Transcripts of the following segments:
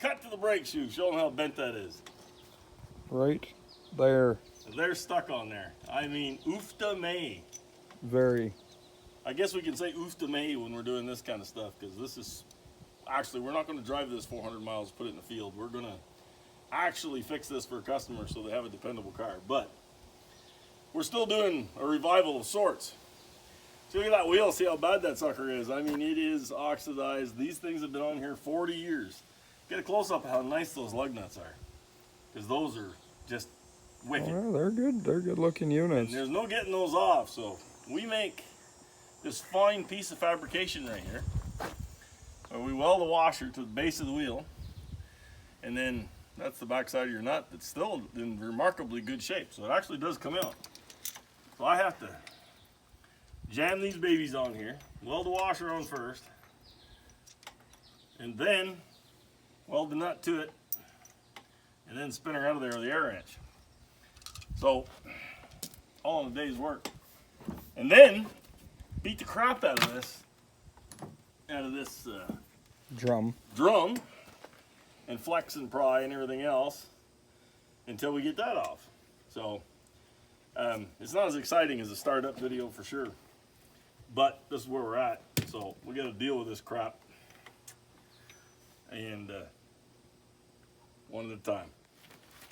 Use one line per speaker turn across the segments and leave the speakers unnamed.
cut to the brake shoe. Show them how bent that is.
Right there.
They're stuck on there. I mean, oofta may.
Very.
I guess we can say oofta may when we're doing this kind of stuff, because this is actually, we're not going to drive this 400 miles, put it in the field. We're going to actually fix this for a customer so they have a dependable car. But we're still doing a revival of sorts. So look at that wheel, see how bad that sucker is. I mean, it is oxidized. These things have been on here 40 years. Get a close-up of how nice those lug nuts are, because those are just wicked.
Oh, yeah, they're good. They're good-looking units.
And there's no getting those off. So we make this fine piece of fabrication right here, where we weld the washer to the base of the wheel, and then that's the back side of your nut that's still in remarkably good shape. So it actually does come out. So I have to jam these babies on here, weld the washer on first, and then weld the nut to it, and then spin her out of there with the air wrench. So, all in a day's work. And then, beat the crap out of this
Drum.
and flex and pry and everything else until we get that off. So, it's not as exciting as a startup video for sure, but this is where we're at. So, we got to deal with this crap, and one at a time.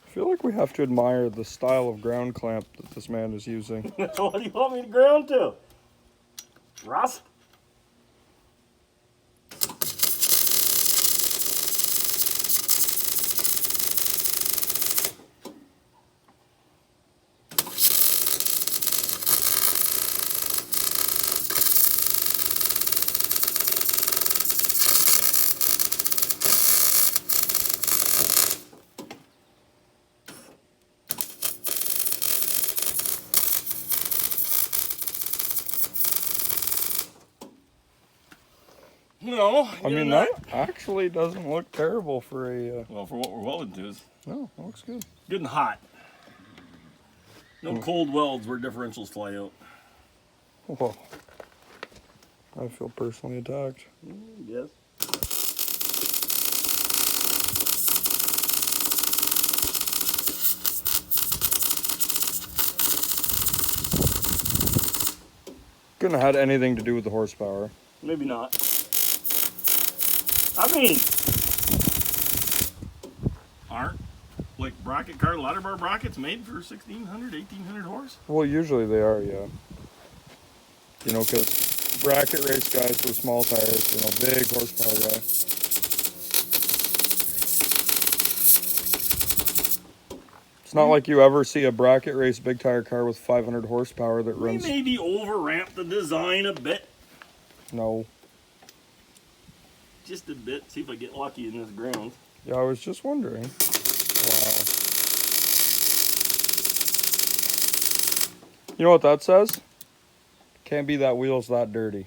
I feel like we have to admire the style of ground clamp that this man is using.
What do you want me to ground to? Rust? No,
I mean, that actually doesn't look terrible for a...
well, for what we're welding to is
No, it looks good.
good and hot. No cold welds where differentials fly out.
Whoa. I feel personally attacked.
Yes.
Couldn't have had anything to do with the horsepower.
Maybe not. I mean, aren't like bracket car ladder bar brackets made for 1600, 1800 horse?
Well, usually they are, yeah. You know, because bracket race guys with small tires, you know, big horsepower guy. It's not like you ever see a bracket race big tire car with 500 horsepower that
We
runs...
maybe over ramped the design a bit.
No.
Just a bit. See if I get lucky in this ground.
Yeah, I was just wondering. Wow. You know what that says? Can't be that wheel's that dirty.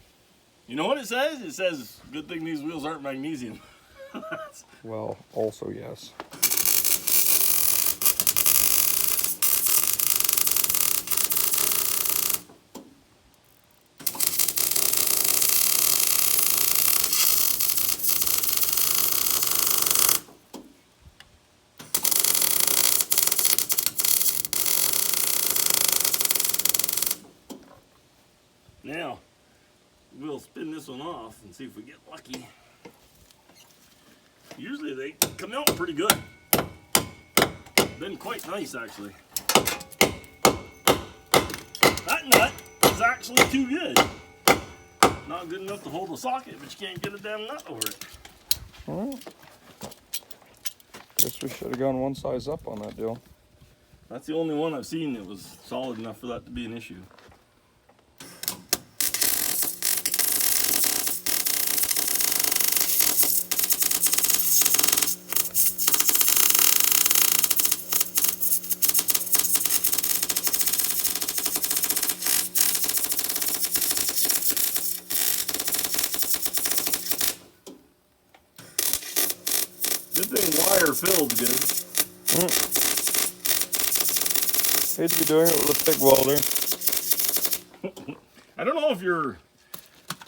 You know what it says? It says, good thing these wheels aren't magnesium.
Well, also yes.
Now, we'll spin this one off and see if we get lucky. Usually they come out pretty good. Been quite nice, actually. That nut is actually too good. Not good enough to hold the socket, but you can't get a damn nut over it.
Well, guess we should have gone one size up on that deal.
That's the only one I've seen that was solid enough for that to be an issue. Good thing wire filled good.
Hate to be doing it with a thick welder.
I don't know if you're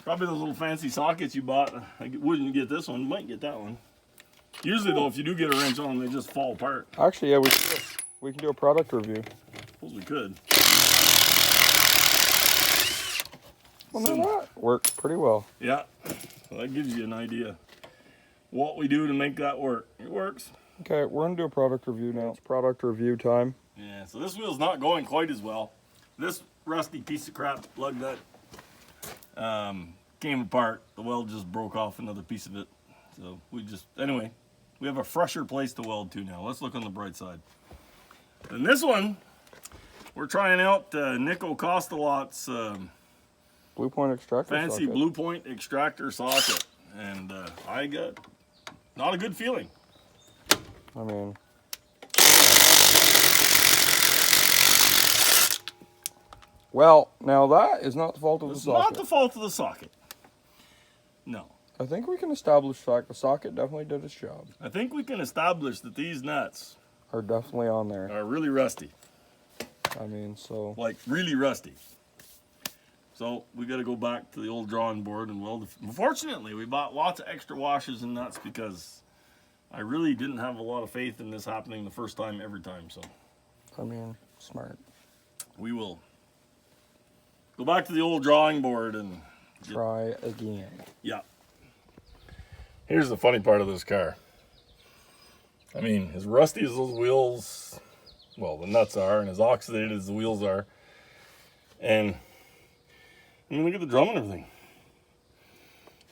probably those little fancy sockets you bought. I wouldn't get this one. You might get that one. Usually though, if you do get a wrench on them, they just fall apart.
Actually, yeah, we can do a product review.
Suppose we could.
Well, no, that worked pretty well.
Yeah, well, that gives you an idea what we do to make that work. It works.
Okay, we're gonna do a product review now. It's product review time.
Yeah, so this wheel's not going quite as well. This rusty piece of crap lug nut came apart. The weld just broke off another piece of it. So anyway, we have a fresher place to weld to now. Let's look on the bright side. And this one, we're trying out Nico Costalot's
Blue Point extractor
fancy
socket.
Blue Point extractor socket. And I got not a good feeling.
I mean, well, now that is not the fault of the
It's
socket.
not the fault of the socket. No.
I think we can establish that the socket definitely did its job.
I think we can establish that these nuts
Are definitely on there.
are really rusty.
I mean, so
Like really rusty. So we got to go back to the old drawing board and weld. Unfortunately, we bought lots of extra washers and nuts because I really didn't have a lot of faith in this happening the first time every time. So
I mean, smart.
we will go back to the old drawing board and
Try again.
yeah. Here's the funny part of this car. I mean, as rusty as those wheels, well, the nuts are, and as oxidated as the wheels are, and I mean, look at the drum and everything.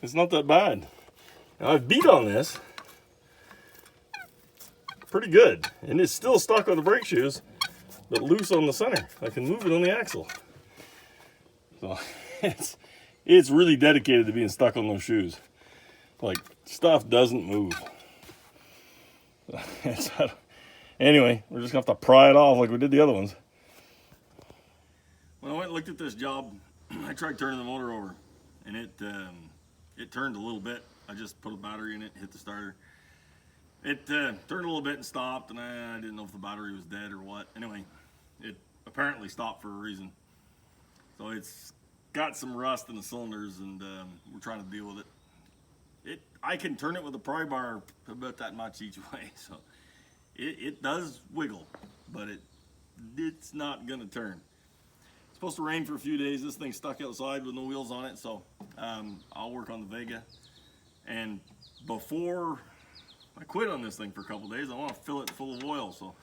It's not that bad. Now, I've beat on this pretty good, and it's still stuck on the brake shoes, but loose on the center. I can move it on the axle. So it's really dedicated to being stuck on those shoes. Like, stuff doesn't move. Anyway, we're just gonna have to pry it off like we did the other ones. When I went and looked at this job, I tried turning the motor over, and it turned a little bit. I just put a battery in it, hit the starter. It turned a little bit and stopped, and I didn't know if the battery was dead or what. Anyway, it apparently stopped for a reason. So it's got some rust in the cylinders, and we're trying to deal with it. I can turn it with a pry bar about that much each way, so it does wiggle, but it's not gonna turn. It's supposed to rain for a few days. This thing's stuck outside with no wheels on it, so I'll work on the Vega. And before I quit on this thing for a couple days, I want to fill it full of oil. So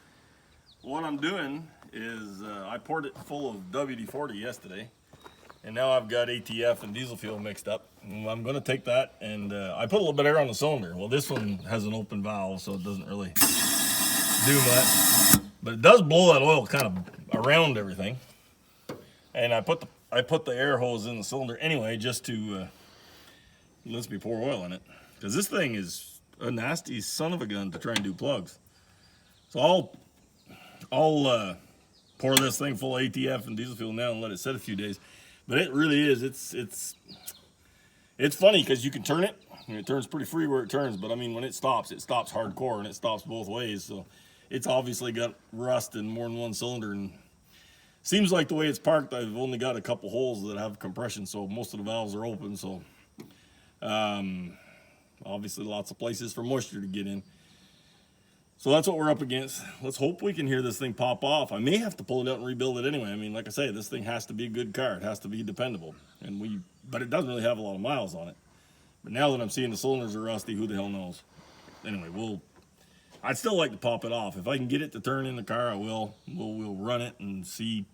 what I'm doing is I poured it full of WD-40 yesterday, and now I've got ATF and diesel fuel mixed up. And I'm going to take that, and I put a little bit of air on the cylinder. Well, this one has an open valve, so it doesn't really do much, but it does blow that oil kind of around everything. And I put the air hose in the cylinder anyway, just to let me pour oil in it, because this thing is a nasty son of a gun to try and do plugs. So I'll pour this thing full of ATF and diesel fuel now and let it sit a few days. But it really is, it's funny because you can turn it, and it turns pretty free where it turns, but I mean, when it stops hardcore, and it stops both ways. So it's obviously got rust in more than one cylinder, and seems like the way it's parked, I've only got a couple holes that have compression, so most of the valves are open. So obviously lots of places for moisture to get in. So that's what we're up against. Let's hope we can hear this thing pop off. I may have to pull it out and rebuild it anyway. I mean, like I say, this thing has to be a good car. It has to be dependable. But it doesn't really have a lot of miles on it. But now that I'm seeing the cylinders are rusty, who the hell knows? Anyway, I'd still like to pop it off. If I can get it to turn in the car, I will. We'll run it and see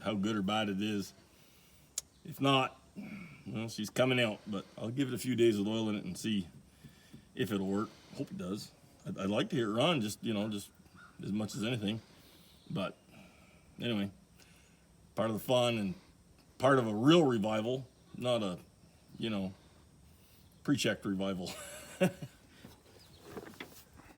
how good or bad it is. If not, well, she's coming out, but I'll give it a few days with oil in it and see if it'll work. Hope it does. I'd like to hear it run, just as much as anything. But anyway, part of the fun and part of a real revival, not a, pre-checked revival.